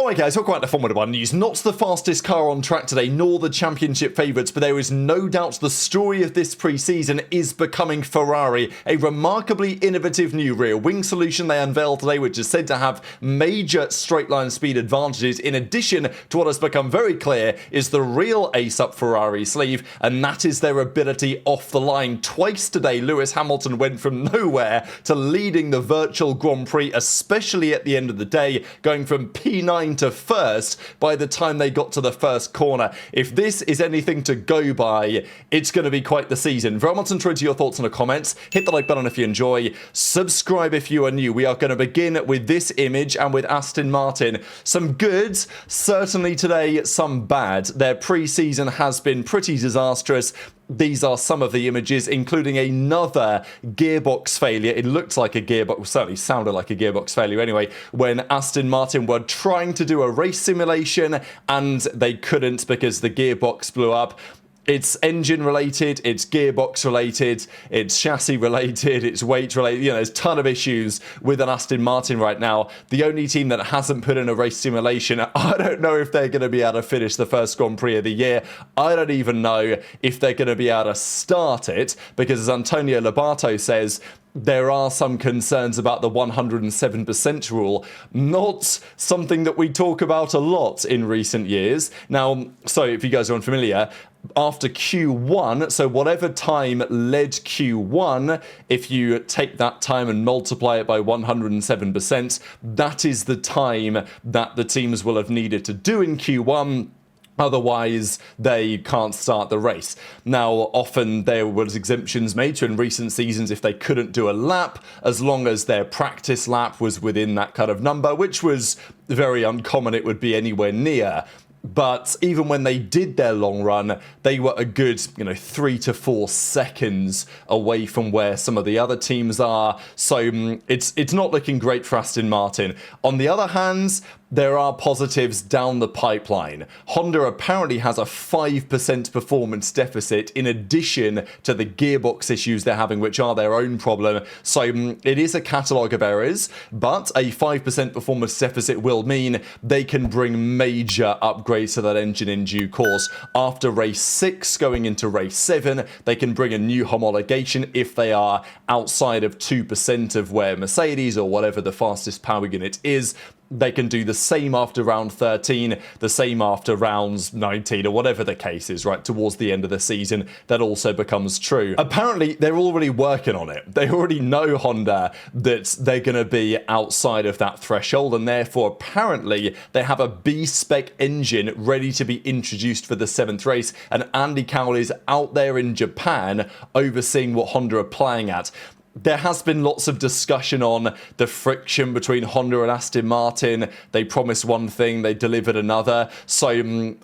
Alright guys, welcome back to Formula 1 News. Not the fastest car on track today, nor the championship favourites, but there is no doubt the story of this pre-season is becoming Ferrari. A remarkably innovative new rear wing solution they unveiled today, which is said to have major straight line speed advantages, in addition to what has become very clear is the real ace up Ferrari's sleeve, and that is their ability off the line. Twice today, Lewis Hamilton went from nowhere to leading the virtual Grand Prix, especially at the end of the day, going from P9 to first by the time they got to the first corner. If this is anything to go by, it's going to be quite the season. Very much into your thoughts in the comments. Hit the like button if you enjoy. Subscribe if you are new. We are going to begin with this image and with Aston Martin. Some good, certainly today, some bad. Their pre-season has been pretty disastrous. These are some of the images, including another gearbox failure. It looked like a gearbox, certainly sounded like a gearbox failure anyway, when Aston Martin were trying to do a race simulation and they couldn't because the gearbox blew up. It's engine related, it's gearbox related, it's chassis related, it's weight related. You know, there's a ton of issues with an Aston Martin right now. The only team that hasn't put in a race simulation, I don't know if they're going to be able to finish the first Grand Prix of the year. I don't even know if they're going to be able to start it, because as Antonio Lobato says, there are some concerns about the 107% rule, not something that we talk about a lot in recent years. Now, so if you guys are unfamiliar, after Q1, so whatever time led Q1, if you take that time and multiply it by 107%, that is the time that the teams will have needed to do in Q1. Otherwise, they can't start the race. Now, often there was exemptions made to in recent seasons if they couldn't do a lap, as long as their practice lap was within that kind of number, which was very uncommon it would be anywhere near. But even when they did their long run, they were a good, 3 to 4 seconds away from where some of the other teams are. So it's not looking great for Aston Martin. On the other hand, there are positives down the pipeline. Honda apparently has a 5% performance deficit in addition to the gearbox issues they're having, which are their own problem. So it is a catalogue of errors, but a 5% performance deficit will mean they can bring major upgrades to that engine in due course. After race 6 going into race 7, they can bring a new homologation if they are outside of 2% of where Mercedes or whatever the fastest power unit is. They can do the same after round 13, the same after rounds 19, or whatever the case is, right, towards the end of the season. That also becomes true. Apparently, they're already working on it. They already know, Honda, that they're going to be outside of that threshold, and therefore, apparently, they have a B-spec engine ready to be introduced for the 7th race, and Andy Cowell is out there in Japan overseeing what Honda are playing at. There has been lots of discussion on the friction between Honda and Aston Martin. They promised one thing, they delivered another. So,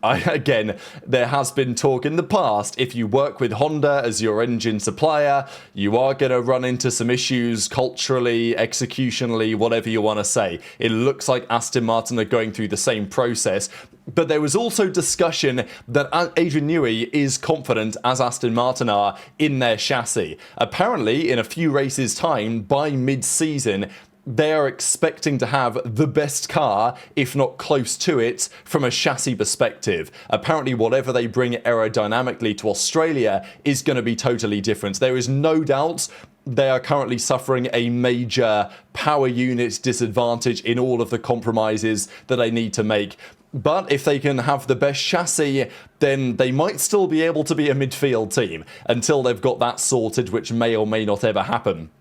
again, there has been talk in the past, if you work with Honda as your engine supplier, you are going to run into some issues culturally, executionally, whatever you want to say. It looks like Aston Martin are going through the same process. But there was also discussion that Adrian Newey is confident, as Aston Martin are, in their chassis. Apparently, in a few races' time, by mid-season, they are expecting to have the best car, if not close to it, from a chassis perspective. Apparently, whatever they bring aerodynamically to Australia is going to be totally different. There is no doubt they are currently suffering a major power unit disadvantage in all of the compromises that they need to make. But if they can have the best chassis, then they might still be able to be a midfield team until they've got that sorted, which may or may not ever happen.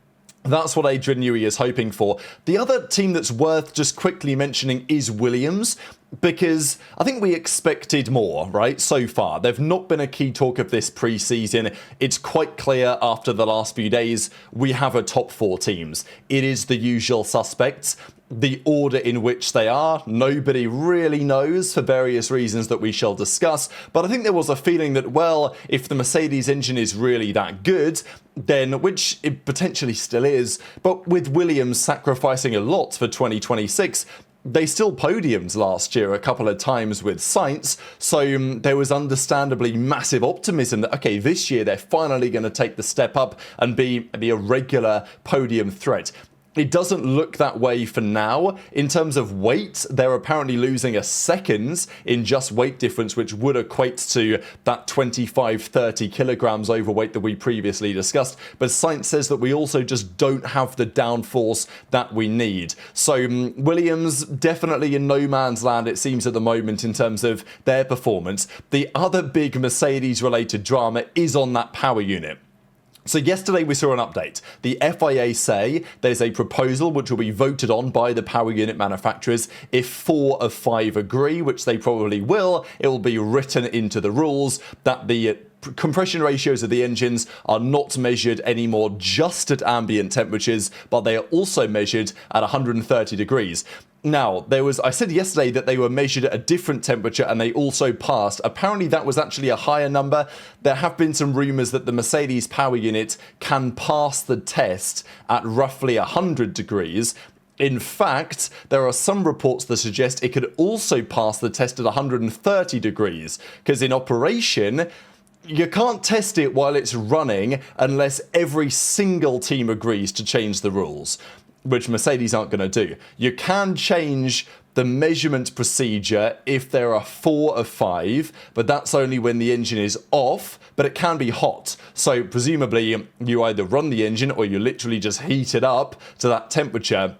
That's what Adrian Newey is hoping for. The other team that's worth just quickly mentioning is Williams, because I think we expected more, right, so far. They've not been a key talk of this pre-season. It's quite clear after the last few days we have a top 4 teams. It is the usual suspects. The order in which they are, nobody really knows for various reasons that we shall discuss. But I think there was a feeling that, well, if the Mercedes engine is really that good, then, which it potentially still is, but with Williams sacrificing a lot for 2026, they still podiumed last year a couple of times with Sainz, so there was understandably massive optimism that, okay, this year they're finally going to take the step up and be a regular podium threat. It doesn't look that way for now. In terms of weight, they're apparently losing a second in just weight difference, which would equate to that 25-30 kilograms overweight that we previously discussed. But science says that we also just don't have the downforce that we need. So Williams definitely in no man's land, it seems, at the moment in terms of their performance. The other big Mercedes-related drama is on that power unit. So yesterday we saw an update. The FIA say there's a proposal which will be voted on by the power unit manufacturers. If 4 of 5 agree, which they probably will, it will be written into the rules that the compression ratios of the engines are not measured anymore just at ambient temperatures, but they are also measured at 130 degrees. Now, I said yesterday that they were measured at a different temperature and they also passed. Apparently that was actually a higher number. There have been some rumours that the Mercedes power unit can pass the test at roughly 100 degrees. In fact, there are some reports that suggest it could also pass the test at 130 degrees, because in operation, you can't test it while it's running unless every single team agrees to change the rules, which Mercedes aren't going to do. You can change the measurement procedure if there are 4 of 5, but that's only when the engine is off, but it can be hot. So presumably you either run the engine or you literally just heat it up to that temperature.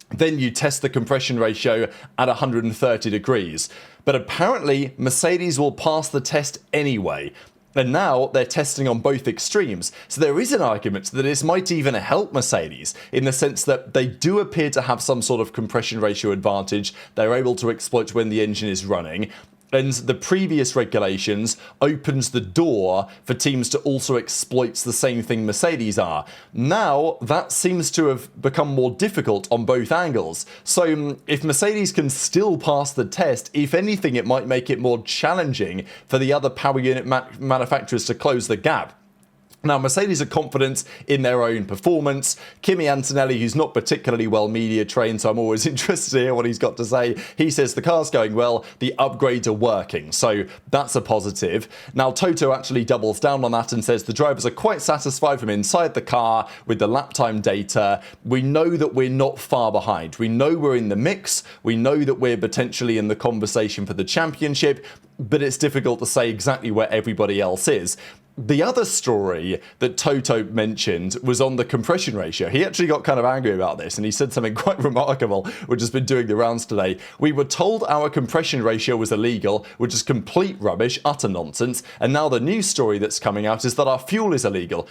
Then you test the compression ratio at 130 degrees. But apparently Mercedes will pass the test anyway. And now they're testing on both extremes. So there is an argument that this might even help Mercedes in the sense that they do appear to have some sort of compression ratio advantage. They're able to exploit when the engine is running. And the previous regulations opens the door for teams to also exploit the same thing Mercedes are. Now, that seems to have become more difficult on both angles. So if Mercedes can still pass the test, if anything, it might make it more challenging for the other power unit manufacturers to close the gap. Now, Mercedes are confident in their own performance. Kimi Antonelli, who's not particularly well media trained, so I'm always interested to hear what he's got to say. He says the car's going well, the upgrades are working, so that's a positive. Now, Toto actually doubles down on that and says the drivers are quite satisfied from inside the car with the lap time data. We know that we're not far behind. We know we're in the mix. We know that we're potentially in the conversation for the championship, but it's difficult to say exactly where everybody else is. The other story that Toto mentioned was on the compression ratio. He actually got kind of angry about this and he said something quite remarkable, which has been doing the rounds today. We were told our compression ratio was illegal, which is complete rubbish, utter nonsense. And now the news story that's coming out is that our fuel is illegal.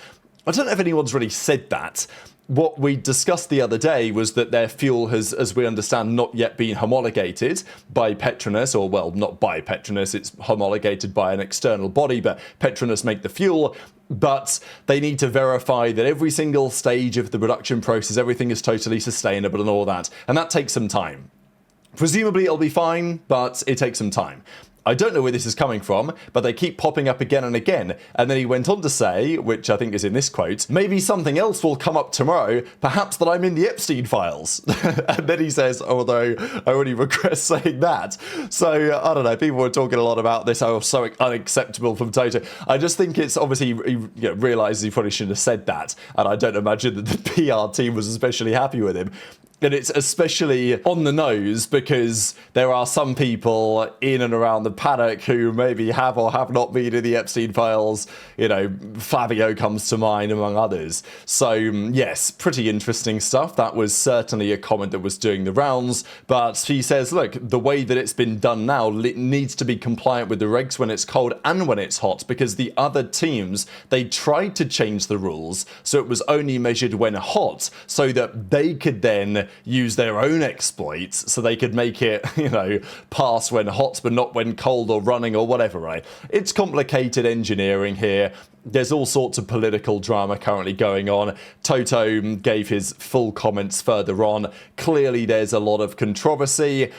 I don't know if anyone's really said that. What we discussed the other day was that their fuel has, as we understand, not yet been homologated by Petronas, or well, not by Petronas, it's homologated by an external body, but Petronas make the fuel. But they need to verify that every single stage of the production process, everything is totally sustainable and all that. And that takes some time. Presumably it'll be fine, but it takes some time. I don't know where this is coming from, but they keep popping up again and again. And then he went on to say, which I think is in this quote, maybe something else will come up tomorrow, perhaps that I'm in the Epstein files. And then he says, although I really regret saying that. So, I don't know, people were talking a lot about this, how so unacceptable from Toto. I just think it's obviously, he realises he probably shouldn't have said that. And I don't imagine that the PR team was especially happy with him. And it's especially on the nose because there are some people in and around the paddock who maybe have or have not been in the Epstein files. You know, Fabio comes to mind among others. So yes, pretty interesting stuff. That was certainly a comment that was doing the rounds. But he says, look, the way that it's been done now needs to be compliant with the regs when it's cold and when it's hot, because the other teams, they tried to change the rules so it was only measured when hot so that they could then use their own exploits so they could make it, you know, pass when hot but not when cold or running or whatever, right? It's complicated engineering here. There's all sorts of political drama currently going on. Toto gave his full comments further on. Clearly there's a lot of controversy.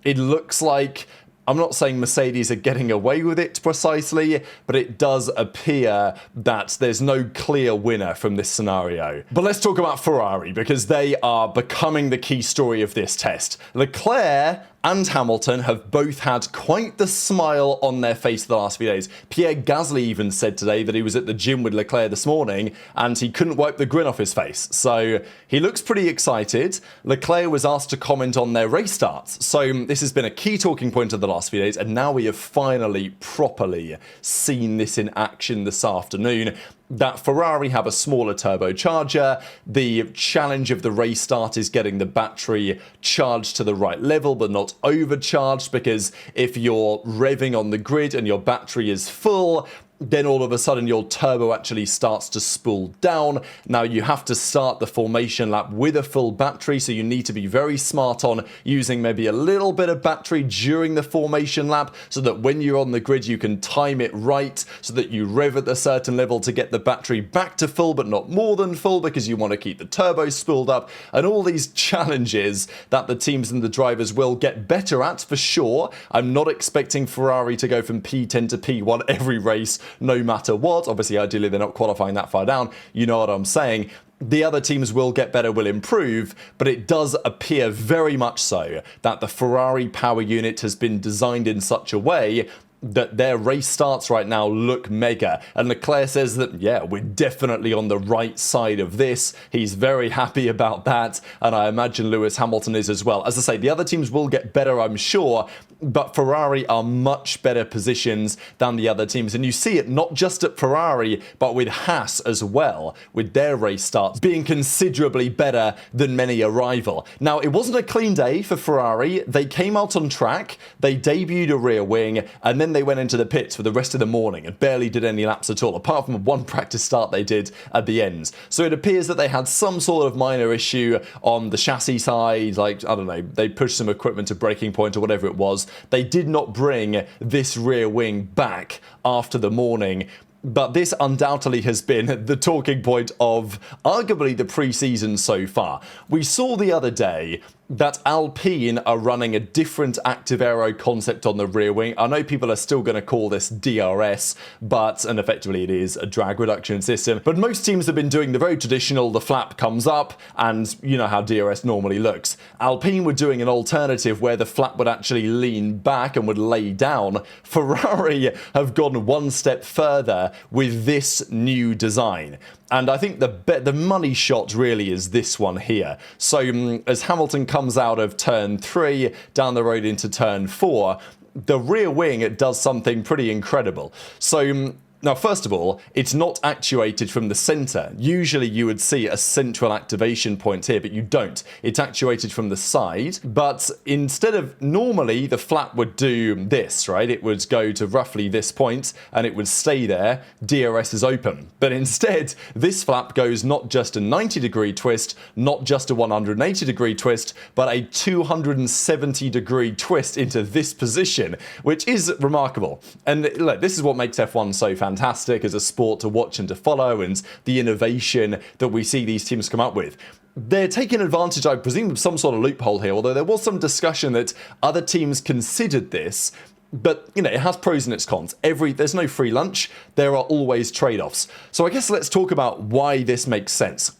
It looks like, I'm not saying Mercedes are getting away with it precisely, but it does appear that there's no clear winner from this scenario. But let's talk about Ferrari, because they are becoming the key story of this test. Leclerc and Hamilton have both had quite the smile on their face the last few days. Pierre Gasly even said today that he was at the gym with Leclerc this morning and he couldn't wipe the grin off his face. So he looks pretty excited. Leclerc was asked to comment on their race starts. So this has been a key talking point of the last few days, and now we have finally properly seen this in action this afternoon. That Ferrari have a smaller turbocharger. The challenge of the race start is getting the battery charged to the right level but not overcharged, because if you're revving on the grid and your battery is full, then all of a sudden your turbo actually starts to spool down. Now you have to start the formation lap with a full battery, so you need to be very smart on using maybe a little bit of battery during the formation lap so that when you're on the grid you can time it right so that you rev at a certain level to get the battery back to full but not more than full, because you want to keep the turbo spooled up, and all these challenges that the teams and the drivers will get better at for sure. I'm not expecting Ferrari to go from P10 to P1 every race no matter what. Obviously, ideally, they're not qualifying that far down. You know what I'm saying. The other teams will get better, will improve, but it does appear very much so that the Ferrari power unit has been designed in such a way that their race starts right now look mega. And Leclerc says that, yeah, we're definitely on the right side of this. He's very happy about that, and I imagine Lewis Hamilton is as well. As I say, the other teams will get better, I'm sure, but Ferrari are much better positions than the other teams. And you see it not just at Ferrari, but with Haas as well, with their race starts being considerably better than many a rival. Now, it wasn't a clean day for Ferrari. They came out on track, they debuted a rear wing, and then they went into the pits for the rest of the morning and barely did any laps at all, apart from one practice start they did at the ends. So it appears that they had some sort of minor issue on the chassis side, like, I don't know, they pushed some equipment to breaking point or whatever it was. They did not bring this rear wing back after the morning. But this undoubtedly has been the talking point of arguably the pre-season so far. We saw the other day that Alpine are running a different active aero concept on the rear wing. I know people are still going to call this DRS, and effectively it is a drag reduction system. But most teams have been doing the very traditional, the flap comes up, and you know how DRS normally looks. Alpine were doing an alternative where the flap would actually lean back and would lay down. Ferrari have gone one step further with this new design. And I think the money shot really is this one here. So as Hamilton comes out of turn 3 down the road into turn 4, the rear wing does something pretty incredible. So now, first of all, it's not actuated from the center. Usually you would see a central activation point here, but you don't. It's actuated from the side, but instead of normally the flap would do this, right? It would go to roughly this point and it would stay there. DRS is open. But instead, this flap goes not just a 90-degree twist, not just a 180-degree twist, but a 270-degree twist into this position, which is remarkable. And look, this is what makes F1 so fantastic as a sport to watch and to follow, and the innovation that we see these teams come up with. They're taking advantage, I presume, of some sort of loophole here, although there was some discussion that other teams considered this. But, you know, it has pros and its cons. There's no free lunch. There are always trade-offs. So I guess let's talk about why this makes sense.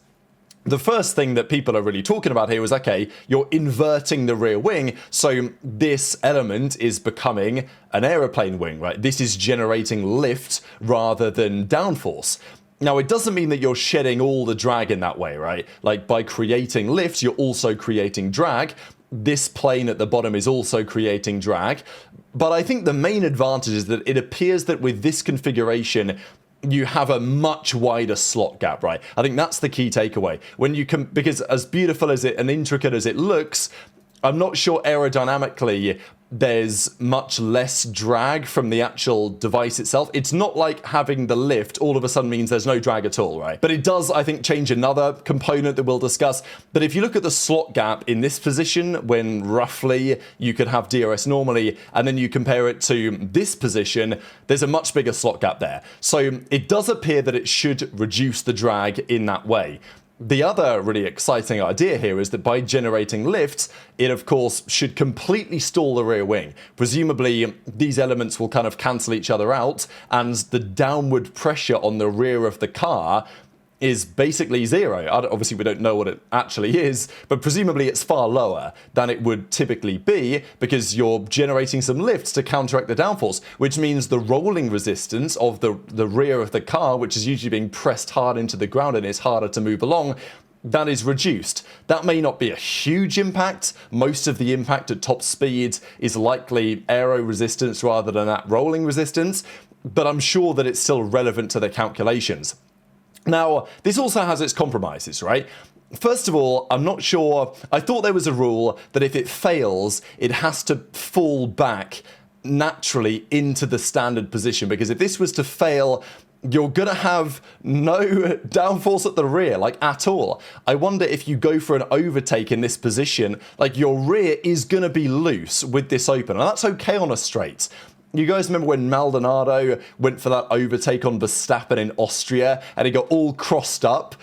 The first thing that people are really talking about here is, okay, you're inverting the rear wing, so this element is becoming an aeroplane wing, right? This is generating lift rather than downforce. Now, it doesn't mean that you're shedding all the drag in that way, right? Like, by creating lift, you're also creating drag. This plane at the bottom is also creating drag. But I think the main advantage is that it appears that with this configuration, you have a much wider slot gap, right? I think that's the key takeaway. When you can, because as beautiful as it and intricate as it looks, I'm not sure aerodynamically there's much less drag from the actual device itself. It's not like having the lift all of a sudden means there's no drag at all, right? But it does, I think, change another component that we'll discuss. But if you look at the slot gap in this position, when roughly you could have DRS normally, and then you compare it to this position, there's a much bigger slot gap there. So it does appear that it should reduce the drag in that way. The other really exciting idea here is that by generating lift, it of course should completely stall the rear wing. Presumably, these elements will kind of cancel each other out, and the downward pressure on the rear of the car is basically zero. Obviously, we don't know what it actually is, but presumably it's far lower than it would typically be because you're generating some lifts to counteract the downforce, which means the rolling resistance of the rear of the car, which is usually being pressed hard into the ground and it's harder to move along, that is reduced. That may not be a huge impact. Most of the impact at top speed is likely aero resistance rather than that rolling resistance, but I'm sure that it's still relevant to the calculations. Now, this also has its compromises, right? First of all, I'm not sure. I thought there was a rule that if it fails, it has to fall back naturally into the standard position, because if this was to fail, you're going to have no downforce at the rear, like at all. I wonder if you go for an overtake in this position, like your rear is going to be loose with this open, and that's okay on a straight. You guys remember when Maldonado went for that overtake on Verstappen in Austria and he got all crossed up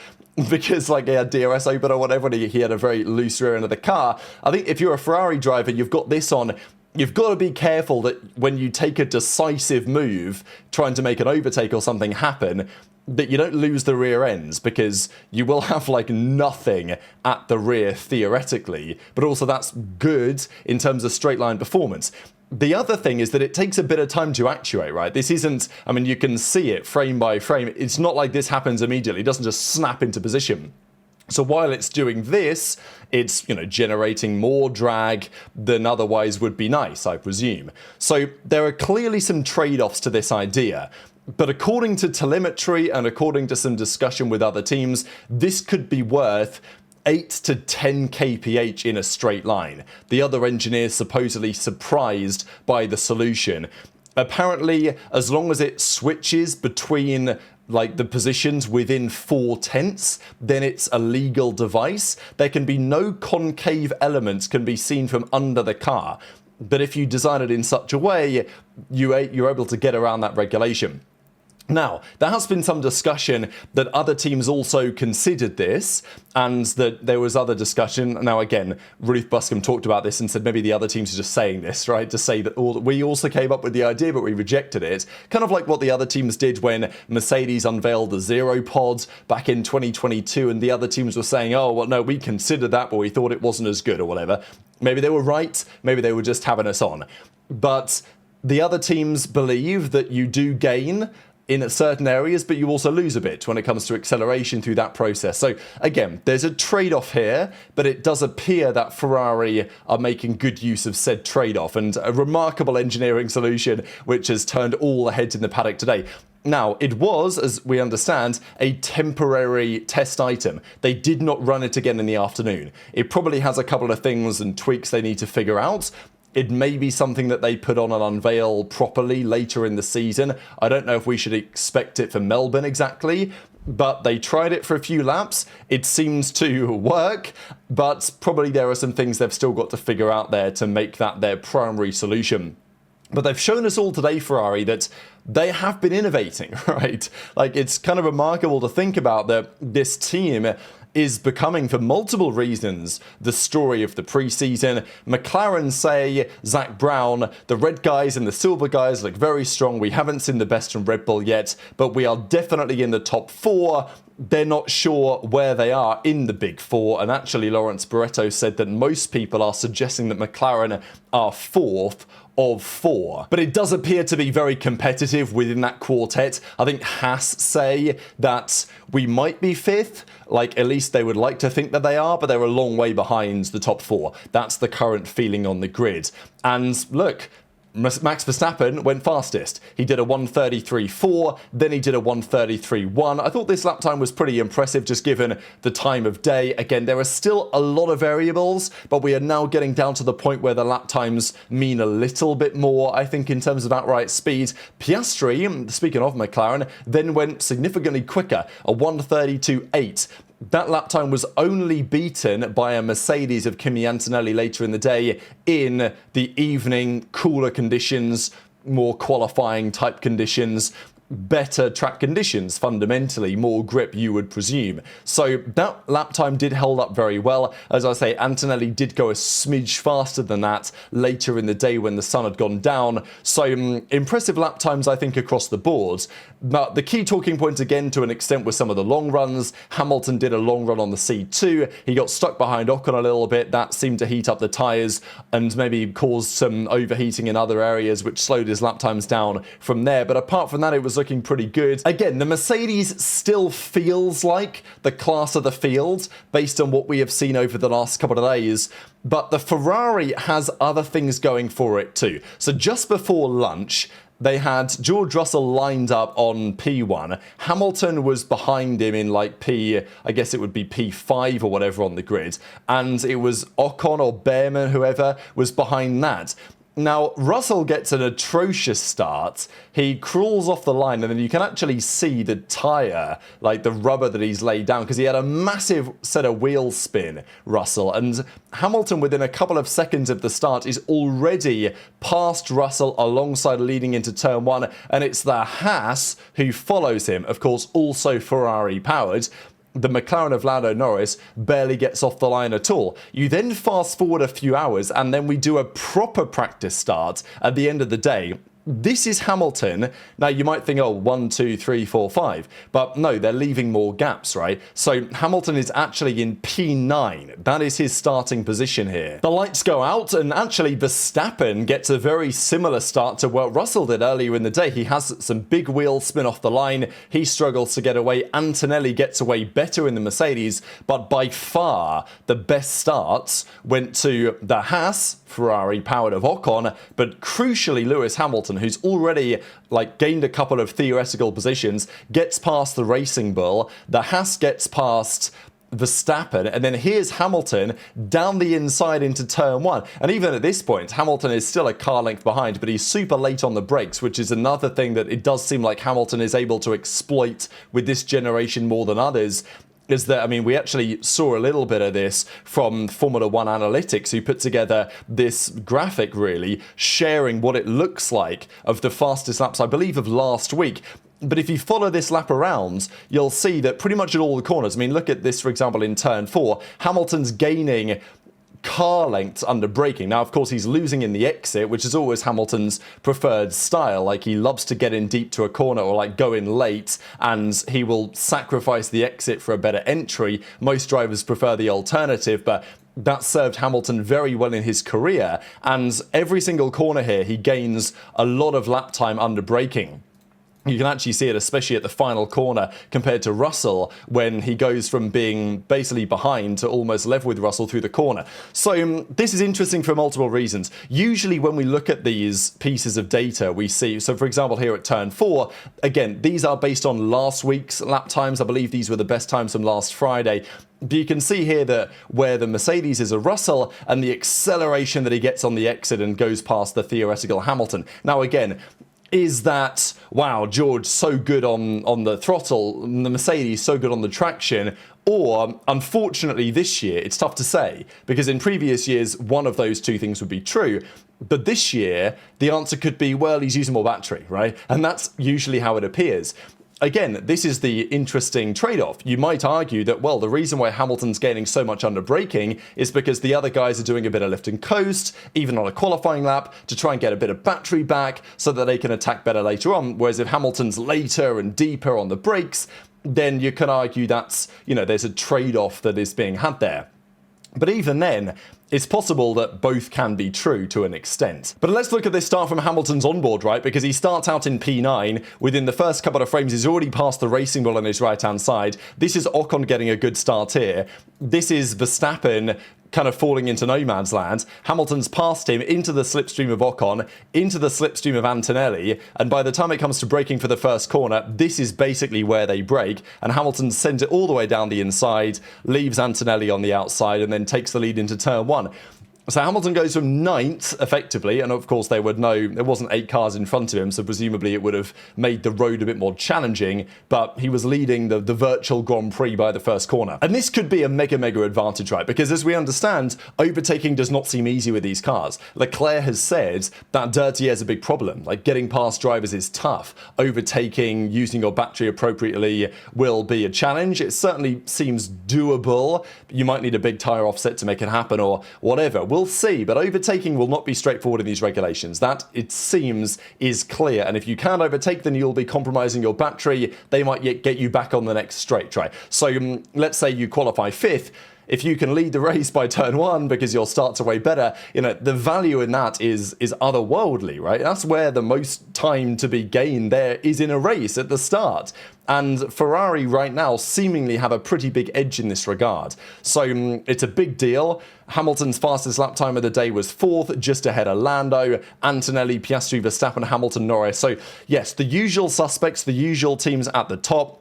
because like he had DRS open or whatever and he had a very loose rear end of the car? I think if you're a Ferrari driver, you've got this on. You've got to be careful that when you take a decisive move trying to make an overtake or something happen, that you don't lose the rear ends, because you will have like nothing at the rear theoretically, but also that's good in terms of straight line performance. The other thing is that it takes a bit of time to actuate, right? This isn't, I mean, you can see it frame by frame. It's not like this happens immediately. It doesn't just snap into position. So while it's doing this, it's, generating more drag than otherwise would be nice, I presume. So there are clearly some trade-offs to this idea. But according to telemetry and according to some discussion with other teams, this could be worth 8 to 10 kph in a straight line. The other engineers supposedly surprised by the solution. Apparently, as long as it switches between like the positions within 4/10, then it's a legal device. There can be no concave elements can be seen from under the car. But if you design it in such a way, you're able to get around that regulation. Now, there has been some discussion that other teams also considered this, and that there was other discussion. Now, again, Ruth Buscombe talked about this and said maybe the other teams are just saying this, right? To say that we also came up with the idea, but we rejected it. Kind of like what the other teams did when Mercedes unveiled the Zero Pod back in 2022, and the other teams were saying, oh, well, no, we considered that, but we thought it wasn't as good or whatever. Maybe they were right. Maybe they were just having us on. But the other teams believe that you do gain in certain areas, but you also lose a bit when it comes to acceleration through that process. So again, there's a trade-off here, but it does appear that Ferrari are making good use of said trade-off, and a remarkable engineering solution which has turned all the heads in the paddock today. Now, it was, as we understand, a temporary test item. They did not run it again in the afternoon. It probably has a couple of things and tweaks they need to figure out. It may be something that they put on and unveil properly later in the season. I don't know if we should expect it for Melbourne exactly, but they tried it for a few laps. It seems to work, but probably there are some things they've still got to figure out there to make that their primary solution. But they've shown us all today, Ferrari, that they have been innovating, right? Like, it's kind of remarkable to think about that this team is becoming, for multiple reasons, the story of the preseason. McLaren say, Zach Brown, the red guys and the silver guys look very strong. We haven't seen the best from Red Bull yet, but we are definitely in the top 4. They're not sure where they are in the big 4. And actually, Lawrence Barretto said that most people are suggesting that McLaren are 4th of 4. But it does appear to be very competitive within that quartet. I think Haas say that we might be 5th, like at least they would like to think that they are, but they're a long way behind the top 4. That's the current feeling on the grid. And look, Max Verstappen went fastest. He did a 1:33.4, then he did a 1:33.1. I thought this lap time was pretty impressive just given the time of day. Again, there are still a lot of variables, but we are now getting down to the point where the lap times mean a little bit more, I think, in terms of outright speed. Piastri, speaking of McLaren, then went significantly quicker, a 1:32.8. That lap time was only beaten by a Mercedes of Kimi Antonelli later in the day in the evening, cooler conditions, more qualifying type conditions. better track conditions, fundamentally, more grip you would presume. So that lap time did hold up very well. As I say, Antonelli did go a smidge faster than that later in the day when the sun had gone down. So impressive lap times, I think, across the board. But the key talking point again to an extent was some of the long runs. Hamilton did a long run on the C2. He got stuck behind Ocon a little bit. That seemed to heat up the tyres and maybe caused some overheating in other areas, which slowed his lap times down from there. But apart from that, it was looking pretty good. Again, the Mercedes still feels like the class of the field based on what we have seen over the last couple of days. But the Ferrari has other things going for it too. So just before lunch, they had George Russell lined up on P1. Hamilton was behind him in like I guess it would be P5 or whatever on the grid. And it was Ocon or Behrman, whoever, was behind that. Now, Russell gets an atrocious start. He crawls off the line, and then you can actually see the tyre, like the rubber that he's laid down, because he had a massive set of wheel spin, Russell. And Hamilton, within a couple of seconds of the start, is already past Russell alongside leading into turn 1, and it's the Haas who follows him, of course, also Ferrari powered. The McLaren of Lando Norris barely gets off the line at all. You then fast forward a few hours and then we do a proper practice start at the end of the day. This is Hamilton. Now, you might think, oh, 1, 2, 3, 4, 5. But no, they're leaving more gaps, right? So Hamilton is actually in P9. That is his starting position here. The lights go out, and actually Verstappen gets a very similar start to what Russell did earlier in the day. He has some big wheel spin off the line. He struggles to get away. Antonelli gets away better in the Mercedes, but by far the best starts went to the Haas, Ferrari powered of Ocon, but crucially Lewis Hamilton, who's already gained a couple of theoretical positions, gets past the Racing Bull. The Haas gets past Verstappen, and then here's Hamilton down the inside into turn 1. And even at this point, Hamilton is still a car length behind, but he's super late on the brakes, which is another thing that it does seem like Hamilton is able to exploit with this generation more than others. Is that, I mean, we actually saw a little bit of this from Formula One Analytics, who put together this graphic, really, sharing what it looks like of the fastest laps, I believe, of last week. But if you follow this lap around, you'll see that pretty much at all the corners, I mean, look at this, for example, in turn 4, Hamilton's gaining car lengths under braking. Now, of course, he's losing in the exit, which is always Hamilton's preferred style. Like, he loves to get in deep to a corner or go in late, and he will sacrifice the exit for a better entry. Most drivers prefer the alternative, but that served Hamilton very well in his career. And every single corner here, he gains a lot of lap time under braking. You can actually see it, especially at the final corner, compared to Russell, when he goes from being basically behind to almost level with Russell through the corner. So this is interesting for multiple reasons. Usually when we look at these pieces of data, we see, so for example, here at turn 4, again, these are based on last week's lap times. I believe these were the best times from last Friday. But you can see here that where the Mercedes is a Russell and the acceleration that he gets on the exit and goes past the theoretical Hamilton. Now, again, is that, wow, George so good on the throttle, the Mercedes so good on the traction, or, unfortunately, this year, it's tough to say, because in previous years, one of those two things would be true. But this year, the answer could be, well, he's using more battery, right? And that's usually how it appears. Again, this is the interesting trade-off. You might argue that, well, the reason why Hamilton's gaining so much under braking is because the other guys are doing a bit of lift and coast, even on a qualifying lap, to try and get a bit of battery back so that they can attack better later on. Whereas if Hamilton's later and deeper on the brakes, then you can argue that's, there's a trade-off that is being had there. But even then, it's possible that both can be true to an extent. But let's look at this start from Hamilton's onboard, right? Because he starts out in P9. Within the first couple of frames, he's already passed the Racing Bull on his right-hand side. This is Ocon getting a good start here. This is Verstappen kind of falling into no man's land. Hamilton's passed him into the slipstream of Ocon, into the slipstream of Antonelli, and by the time it comes to braking for the first corner, this is basically where they brake, and Hamilton sends it all the way down the inside, leaves Antonelli on the outside, and then takes the lead into turn 1. So Hamilton goes from 9th, effectively, and of course there wasn't 8 cars in front of him, so presumably it would have made the road a bit more challenging, but he was leading the virtual Grand Prix by the first corner. And this could be a mega advantage, right? Because as we understand, overtaking does not seem easy with these cars. Leclerc has said that dirty air is a big problem. Like, getting past drivers is tough. Overtaking, using your battery appropriately will be a challenge. It certainly seems doable. You might need a big tyre offset to make it happen or whatever. We'll see, but overtaking will not be straightforward in these regulations. That, it seems, is clear. And if you can't overtake, then you'll be compromising your battery. They might get you back on the next straight, right? So let's say you qualify 5th. If you can lead the race by turn 1 because your starts are way better, the value in that is otherworldly, right? That's where the most time to be gained there is in a race at the start. And Ferrari right now seemingly have a pretty big edge in this regard. So it's a big deal. Hamilton's fastest lap time of the day was 4th, just ahead of Lando, Antonelli, Piastri, Verstappen, Hamilton, Norris. So yes, the usual suspects, the usual teams at the top.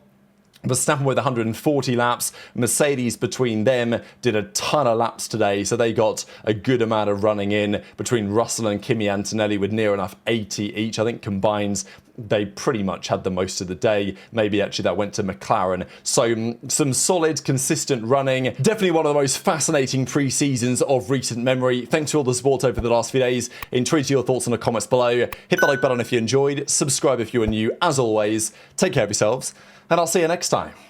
Verstappen with 140 laps, Mercedes between them did a ton of laps today, so they got a good amount of running in between Russell and Kimi Antonelli with near enough 80 each. I think combined they pretty much had the most of the day. Maybe actually that went to McLaren. So some solid, consistent running. Definitely one of the most fascinating pre-seasons of recent memory. Thanks for all the support over the last few days. Intrigued your thoughts in the comments below. Hit the like button if you enjoyed. Subscribe if you are new. As always, take care of yourselves, and I'll see you next time.